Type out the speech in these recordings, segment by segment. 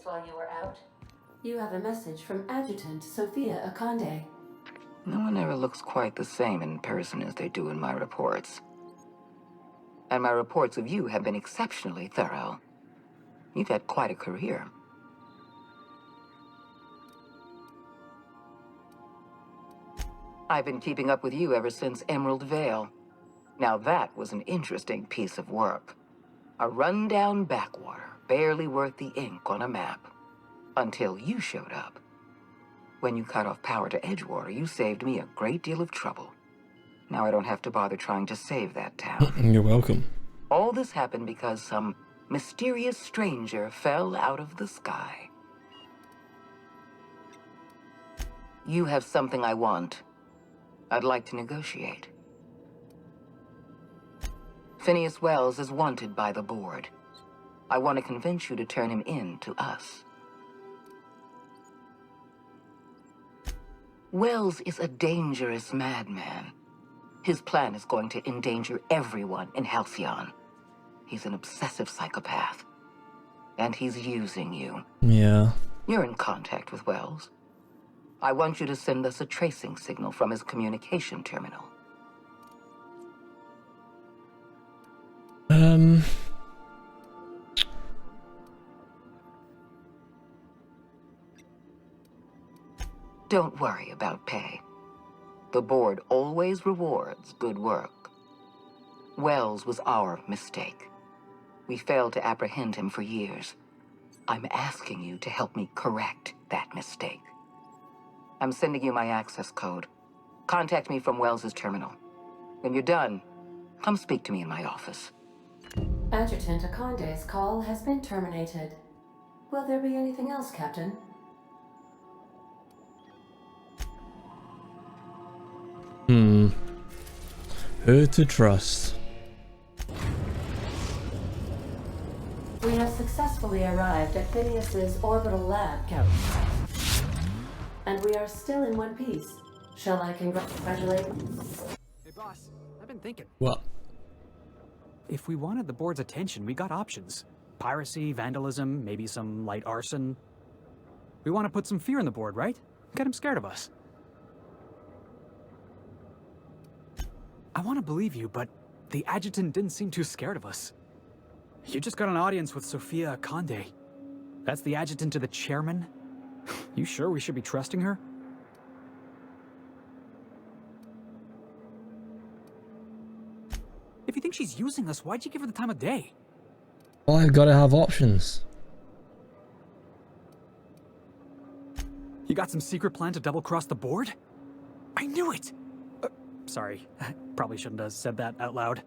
while you were out. You have a message from Adjutant Sophia Akande. No one ever looks quite the same in person as they do in my reports. And my reports of you have been exceptionally thorough. You've had quite a career. I've been keeping up with you ever since Emerald Vale. Now that was an interesting piece of work. A rundown backwater, barely worth the ink on a map. Until you showed up. When you cut off power to Edgewater, you saved me a great deal of trouble. Now I don't have to bother trying to save that town. You're welcome. All this happened because some mysterious stranger fell out of the sky. You have something I want. I'd like to negotiate. Phineas Wells is wanted by the board. I want to convince you to turn him in to us. Wells is a dangerous madman. His plan is going to endanger everyone in Halcyon. He's an obsessive psychopath. And he's using you. Yeah. You're in contact with Wells. I want you to send us a tracing signal from his communication terminal. Don't worry about pay. The board always rewards good work. Wells was our mistake. We failed to apprehend him for years. I'm asking you to help me correct that mistake. I'm sending you my access code. Contact me from Wells's terminal. When you're done, come speak to me in my office. Adjutant Akande's call has been terminated. Will there be anything else, Captain? Who to trust? We have successfully arrived at Phineas's orbital lab, Captain. And we are still in one piece. Shall I congratulate? Hey boss, I've been thinking. What? If we wanted the board's attention, we got options. Piracy, vandalism, maybe some light arson. We want to put some fear in the board, right? Get him scared of us. I want to believe you, but the adjutant didn't seem too scared of us. You just got an audience with Sophia Akande. That's the adjutant to the chairman? You sure we should be trusting her? If you think she's using us, why'd you give her the time of day? Well, I've got to have options. You got some secret plan to double-cross the board? I knew it! Sorry, probably shouldn't have said that out loud.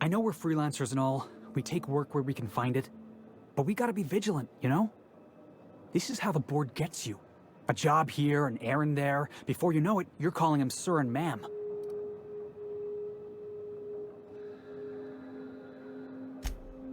I know we're freelancers and all. We take work where we can find it. But we gotta be vigilant, you know? This is how the board gets you. A job here, an errand there. Before you know it, you're calling him sir and ma'am.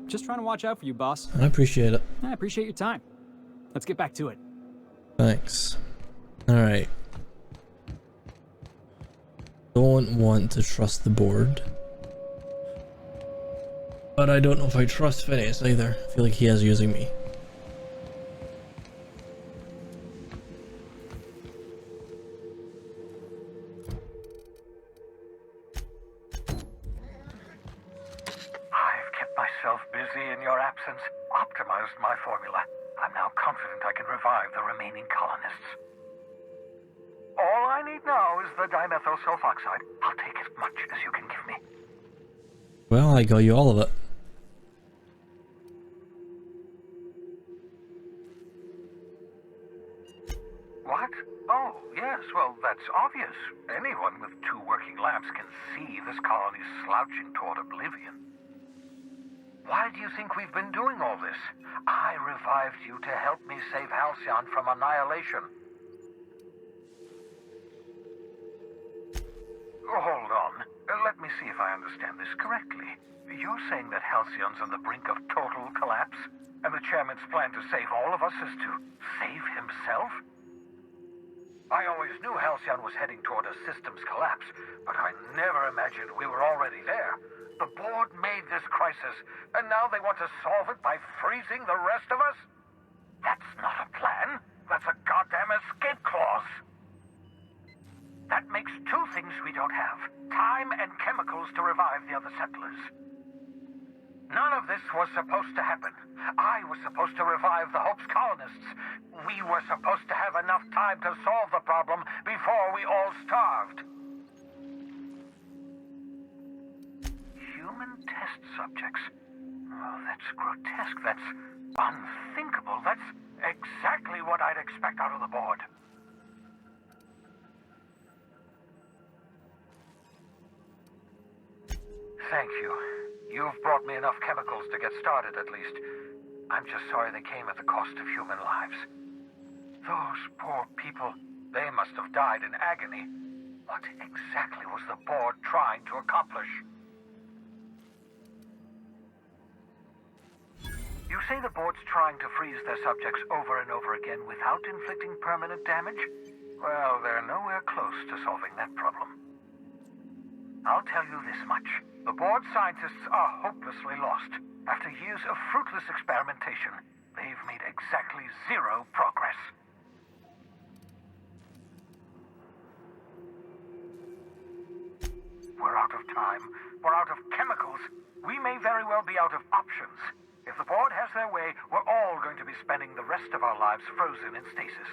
Just trying to watch out for you, boss. I appreciate it. I appreciate your time. Let's get back to it. Thanks. Alright. Don't want to trust the board. But I don't know if I trust Phineas either. I feel like he is using me. I've kept myself busy in your absence, optimized my formula. I'm now confident I can revive the remaining colonists. All I need now is the dimethyl sulfoxide. I'll take as much as you can give me. Well, I got you all of it. What? Oh, yes, well, that's obvious. Anyone with 2 working labs can see this colony's slouching toward oblivion. Why do you think we've been doing all this? I revived you to help me save Halcyon from annihilation. Hold on. Let me see if I understand this correctly. You're saying that Halcyon's on the brink of total collapse, and the chairman's plan to save all of us is to save himself? I always knew Halcyon was heading toward a systems collapse, but I never imagined we were already there. The board made this crisis, and now they want to solve it by freezing the rest of us? was supposed to happen. I was supposed to revive the Hope's colonists. We were supposed to have enough time to solve the problem before we all starved. Human test subjects? Oh, that's grotesque. That's unthinkable. That's exactly what I'd expect out of the board. Thank you. You've brought me enough chemicals to get started, at least. I'm just sorry they came at the cost of human lives. Those poor people, they must have died in agony. What exactly was the board trying to accomplish? You say the board's trying to freeze their subjects over and over again without inflicting permanent damage? Well, they're nowhere close to solving that problem. I'll tell you this much. The board scientists are hopelessly lost. After years of fruitless experimentation, they've made exactly zero progress. We're out of time. We're out of chemicals. We may very well be out of options. If the board has their way, we're all going to be spending the rest of our lives frozen in stasis.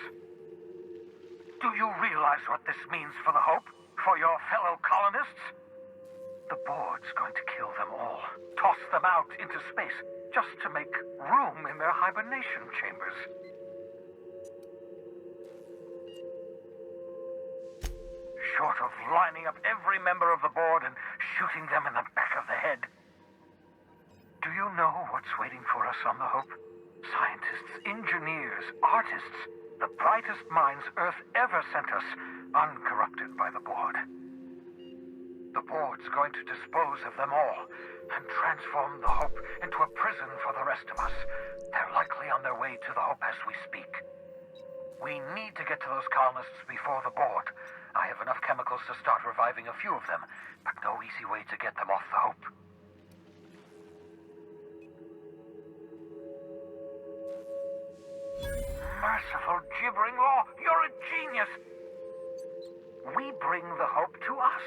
Do you realize what this means for the Hope? For your fellow colonists? The board's going to kill them all. Toss them out into space, just to make room in their hibernation chambers. Short of lining up every member of the board and shooting them in the back of the head. Do you know what's waiting for us on the Hope? Scientists, engineers, artists, the brightest minds Earth ever sent us, uncorrupted by the board. The board's going to dispose of them all and transform the Hope into a prison for the rest of us. They're likely on their way to the Hope as we speak. We need to get to those colonists before the board. I have enough chemicals to start reviving a few of them, but no easy way to get them off the Hope. Merciful gibbering law, you're a genius! We bring the Hope to us.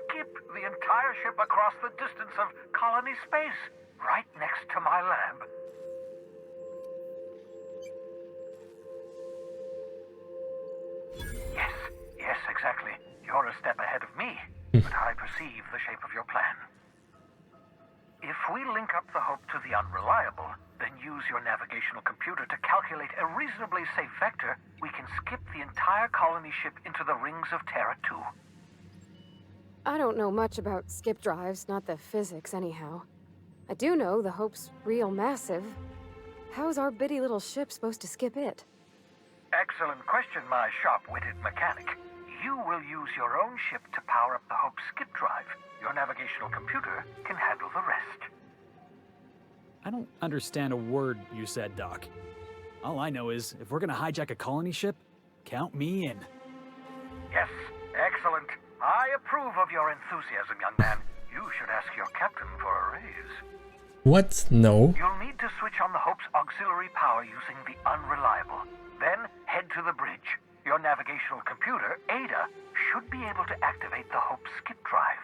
Skip the entire ship across the distance of colony space, right next to my lab. Yes, exactly. You're a step ahead of me, but I perceive the shape of your plan. If we link up the Hope to the Unreliable, then use your navigational computer to calculate a reasonably safe vector, we can skip the entire colony ship into the rings of Terra 2. I don't know much about skip drives, not the physics anyhow. I do know the Hope's real massive. How's our bitty little ship supposed to skip it? Excellent question, my sharp-witted mechanic. You will use your own ship to power up the Hope's skip drive. Your navigational computer can handle the rest. I don't understand a word you said, Doc. All I know is, if we're gonna hijack a colony ship, count me in. Yes, excellent. I approve of your enthusiasm, young man. You should ask your captain for a raise. What? No. You'll need to switch on the Hope's auxiliary power using the Unreliable. Then head to the bridge. Your navigational computer, Ada, should be able to activate the Hope's skip drive.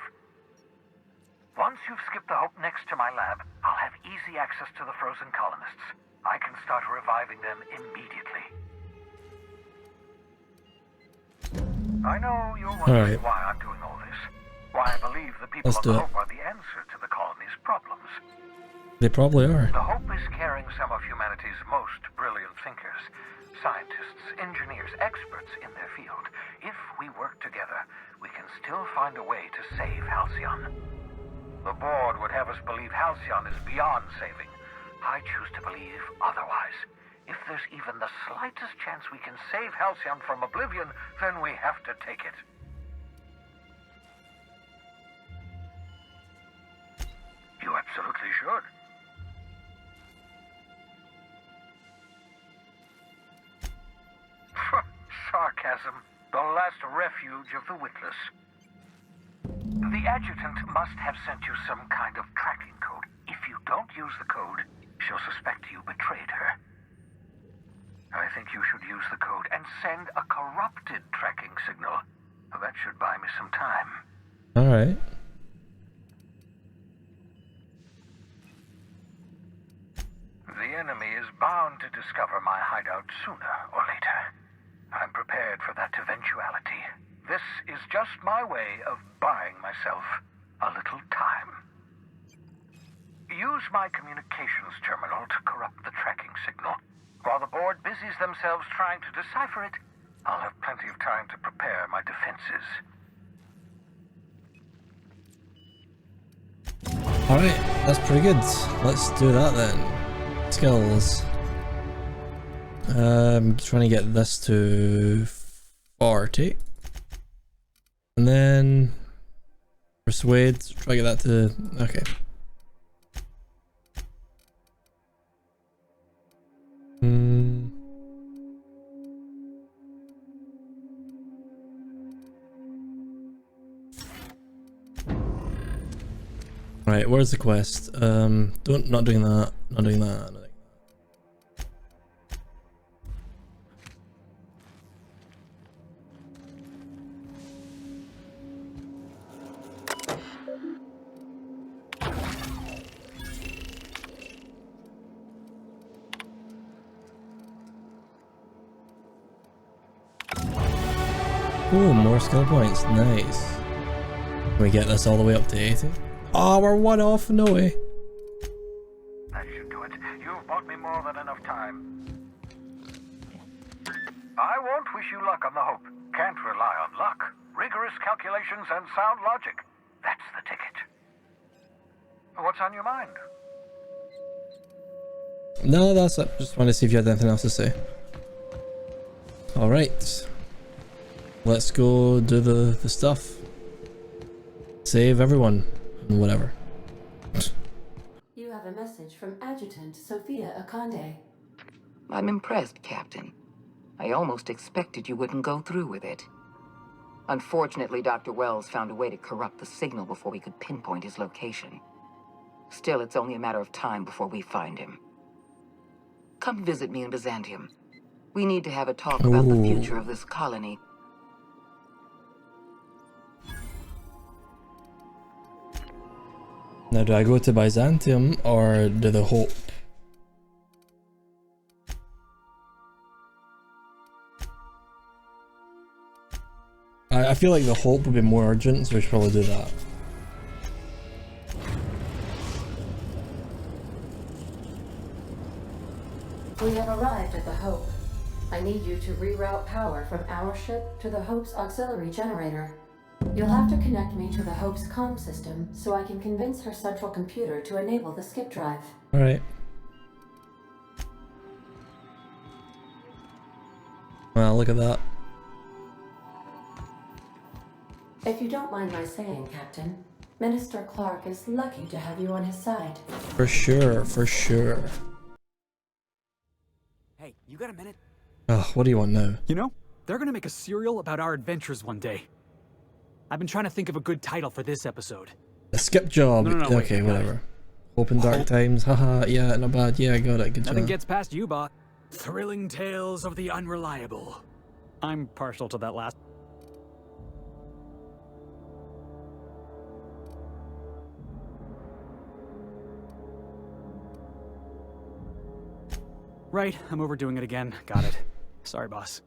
Once you've skipped the Hope next to my lab, I'll have easy access to the frozen colonists. I can start reviving them immediately. I know you're wondering why I'm doing all this. Why I believe the people Let's on do the it. Hope are the answer to the colony's problems. They probably are. The Hope is carrying some of humanity's most brilliant thinkers. Scientists, engineers, experts in their field. If we work together, we can still find a way to save Halcyon. The board would have us believe Halcyon is beyond saving. I choose to believe otherwise. If there's even the slightest chance we can save Halcyon from oblivion, then we have to take it. You absolutely should. Sarcasm, the last refuge of the witless. The adjutant must have sent you some kind of tracking code. If you don't use the code, she'll suspect you betrayed her. I think you should use the code and send a corrupted tracking signal. That should buy me some time. Alright. discover my hideout sooner or later. I'm prepared for that eventuality. This is just my way of buying myself a little time. Use my communications terminal to corrupt the tracking signal. While the board busies themselves trying to decipher it, I'll have plenty of time to prepare my defenses. Alright, that's pretty good. Let's do that then. Skills. Trying to get this to 40. And then persuade, try to get that to, okay. Right, where's the quest? Not doing that, not doing that, not doing that. Ooh, more skill points, nice. Can we get this all the way up to 80? Oh, we're one off, no way. That should do it. You've bought me more than enough time. I won't wish you luck on the Hope. Can't rely on luck. Rigorous calculations and sound logic. That's the ticket. What's on your mind? No, that's it. Just wanted to see if you had anything else to say. Alright. Let's go do the stuff. Save everyone. And whatever. You have a message from Adjutant Sophia Akande. I'm impressed, Captain. I almost expected you wouldn't go through with it. Unfortunately, Dr. Wells found a way to corrupt the signal before we could pinpoint his location. Still, it's only a matter of time before we find him. Come visit me in Byzantium. We need to have a talk about the future of this colony. Now, do I go to Byzantium or do the Hope? I feel like the Hope would be more urgent, so we should probably do that. We have arrived at the Hope. I need you to reroute power from our ship to the Hope's auxiliary generator. You'll have to connect me to the Hope's comm system so I can convince her central computer to enable the skip drive. Alright. Well, look at that. If you don't mind my saying, Captain, Minister Clark is lucky to have you on his side. For sure, for sure. Hey, you got a minute? Oh, what do you want now? You know, they're gonna make a serial about our adventures one day. I've been trying to think of a good title for this episode. A skip job. No, okay, whatever. Hope in Dark Times. Haha, yeah, not bad. Yeah, I got it. Good Nothing job. gets past you, bot. Thrilling tales of the unreliable. I'm partial to that last. Right, I'm overdoing it again. Got it. Sorry, boss.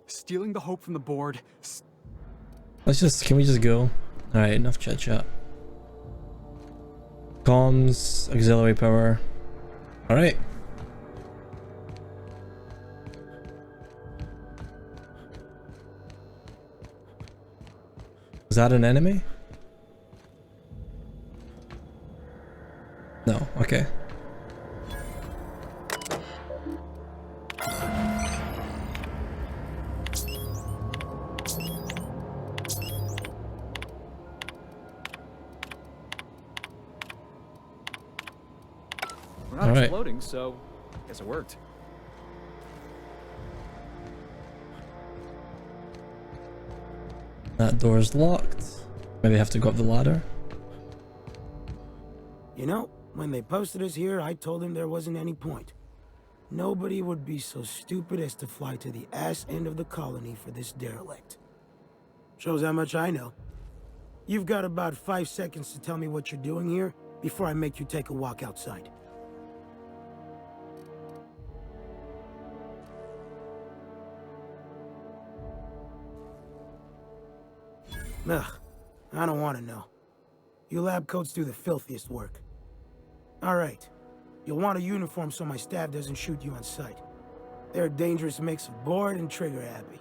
Stealing the Hope from the board. Can we just go? Alright, enough chit chat. Comms, auxiliary power. Alright. Is that an enemy? No, okay. We're not exploding, so I guess it worked. That door's locked. Maybe I have to go up the ladder. You know, when they posted us here, I told them there wasn't any point. Nobody would be so stupid as to fly to the ass end of the colony for this derelict. Shows how much I know. You've got about 5 seconds to tell me what you're doing here before I make you take a walk outside. Ugh, I don't want to know. You lab coats do the filthiest work. Alright. You'll want a uniform so my staff doesn't shoot you on sight. They're a dangerous mix of bored and trigger-happy.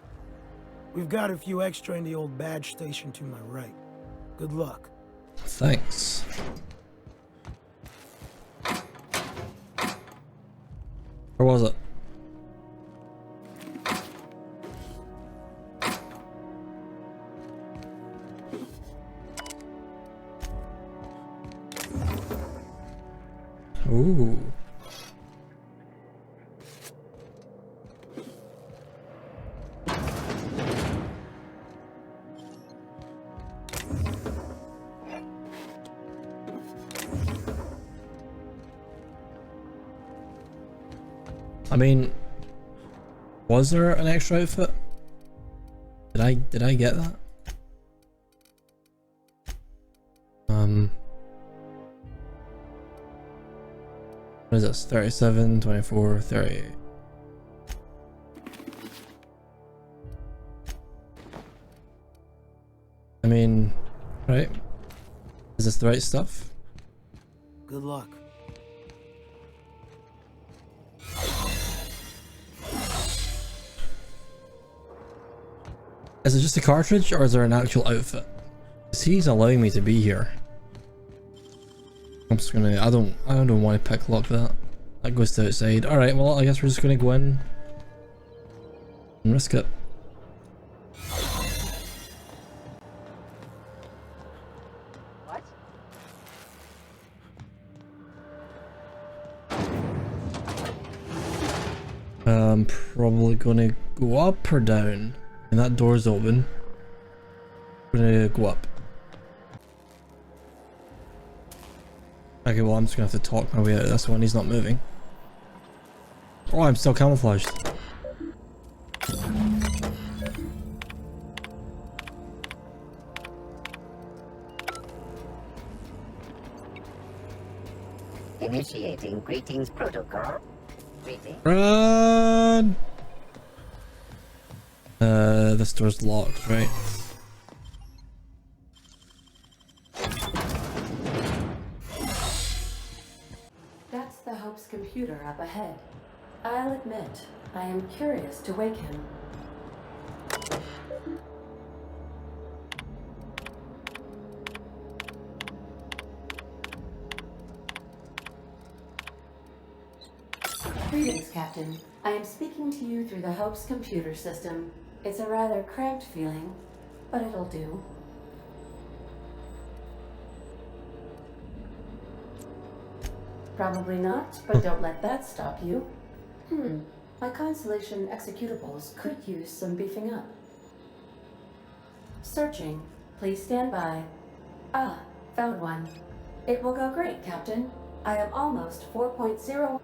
We've got a few extra in the old badge station to my right. Good luck. Thanks. Where was it? Ooh. I mean, was there an extra outfit? Did I get that? What is this? 37, 24, 38. I mean, right? Is this the right stuff? Good luck. Is it just a cartridge or is there an actual outfit? 'Cause he's allowing me to be here. I'm just gonna, I don't want to pick lock that. That goes to outside. Alright, well I guess we're just gonna go in and risk it. I'm probably gonna go up or down. And that door's open. I'm gonna go up. Okay, well I'm just gonna have to talk my way out of this one. He's not moving. Oh, I'm still camouflaged. Initiating greetings protocol. Greetings. Run! This door's locked, right? That's the Hope's computer up ahead. I'll admit, I am curious to wake him. Greetings, Captain. I am speaking to you through the Hope's computer system. It's a rather cramped feeling, but it'll do. Probably not, but don't let that stop you. My Constellation executables could use some beefing up. Searching. Please stand by. Ah, found one. It will go great, Captain. I am almost 4.0.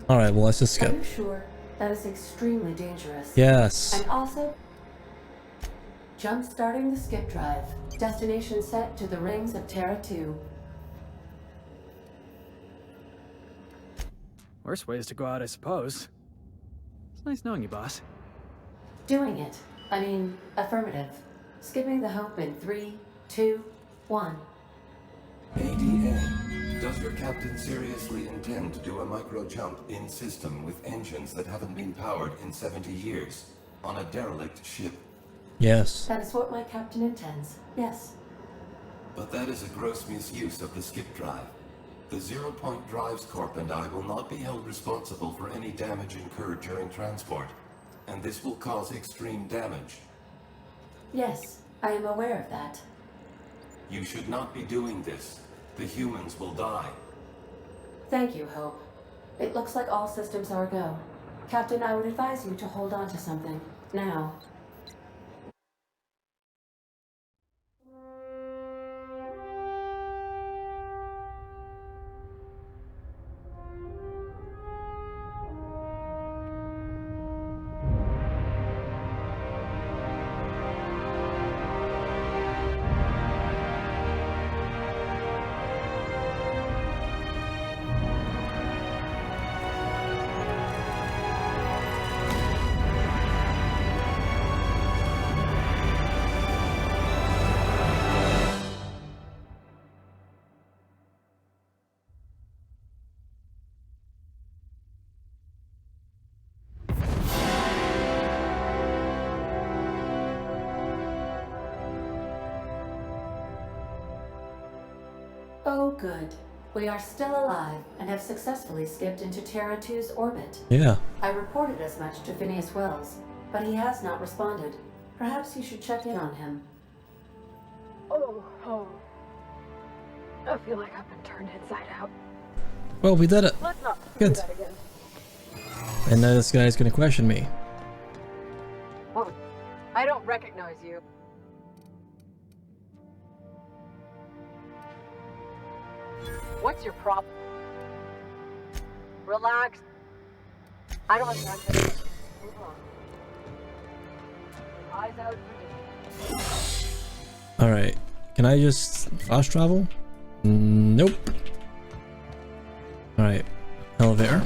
Alright, well let's just Are skip. you sure? That is extremely dangerous. Yes. And also, jump-starting the skip drive. Destination set to the rings of Terra 2. Worse ways to go out, I suppose. It's nice knowing you, boss. Doing it. I mean, affirmative. Skipping the Hope in 3, 2, 1. ADA, does your captain seriously intend to do a micro-jump in system with engines that haven't been powered in 70 years on a derelict ship? Yes. That is what my captain intends. Yes. But that is a gross misuse of the skip drive. The Zero Point Drives Corp and I will not be held responsible for any damage incurred during transport, and this will cause extreme damage. Yes, I am aware of that. You should not be doing this. The humans will die. Thank you, Hope. It looks like all systems are go. Captain, I would advise you to hold on to something. Now. Oh, good. We are still alive and have successfully skipped into Terra 2's orbit. Yeah. I reported as much to Phineas Wells, but he has not responded. Perhaps you should check in on him. Oh. I feel like I've been turned inside out. Well, we did it. Let's not Good. do that again. And now this guy's gonna question me. What? I don't recognize you. What's your problem? Relax. I don't have time for this. Move on. Eyes out for me. Alright. Can I just fast travel? Nope. Alright. Elevator.